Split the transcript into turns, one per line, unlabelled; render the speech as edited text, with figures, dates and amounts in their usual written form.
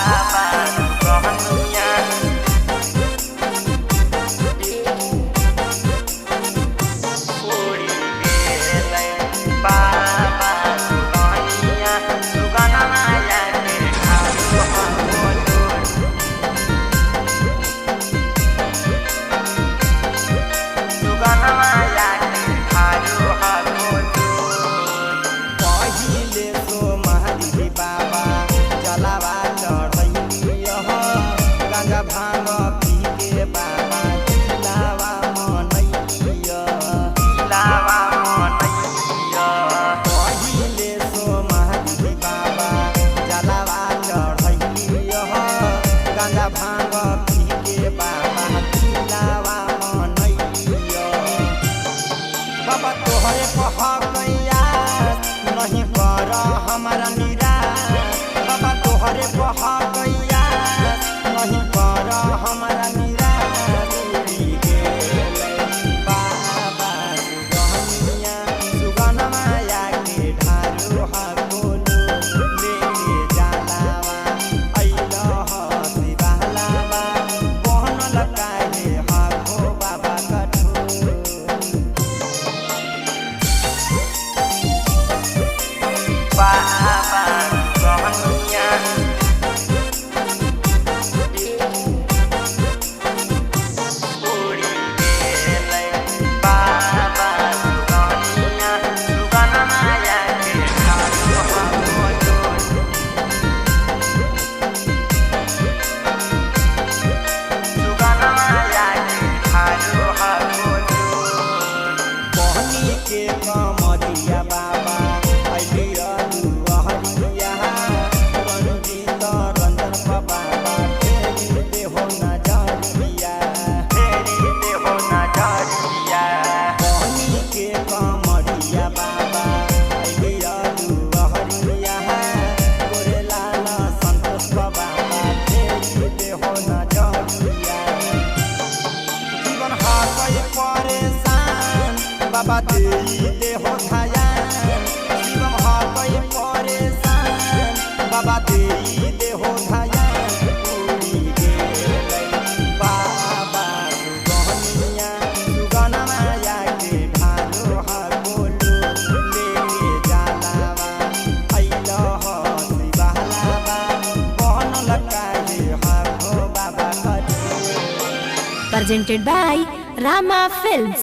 बाबा कहनिया उड़ी गेलै बाबा कहनिया सुगनमा जाके ठारू हमोर सुगनमा जाके ठारू हमोर
पहिले सोमहरी बाबा जलावा चढ़ैलिय गांजा भांग पी के बाबा दिलावा मनैलिय पहिले सोमहरी बाबा जलावा चढ़ैलिय गांजा भांग पी के बाबा दिलावा मनैलिय बाबा तोहरे कहकैया नहीं कर हमारा निराश बाबा तोहरे कहकैया नहीं कर हमारा निराश उड़ी गेलै बाबा सुगनिया सुगनमा जाके ढारू हकोलू लेके जालावा अइलह शिवालावा बनल काहे हको बाबा कठोर
बाबा कहनिया उड़ी गेलै बाबा कहनिया सुगनमा जाके ठारू हमोर सुगनमा जाके ठारू हमोर
बहनी के कमरिया बाबा अइलिय दुहरिया रंजीत रंजन बाबा फेरी देहो नजरिया बहनी के कमरिया बाबा अइलिय दुहरिया गोरेलाल संतोष बाबा फेरी देहो नजरिया जीवन हाकै परेशान बाबा देई देहो ध्यान जीवन हाकै परेशान बाबा देई देहो ध्यान उड़ी गेलै बाबा सुगनिया सुगनमा जाके ढारू हकोलू लेके जालावा अइलह शिवालावा बनल काहे हको बाबा कठोर
Presented by Rama Films.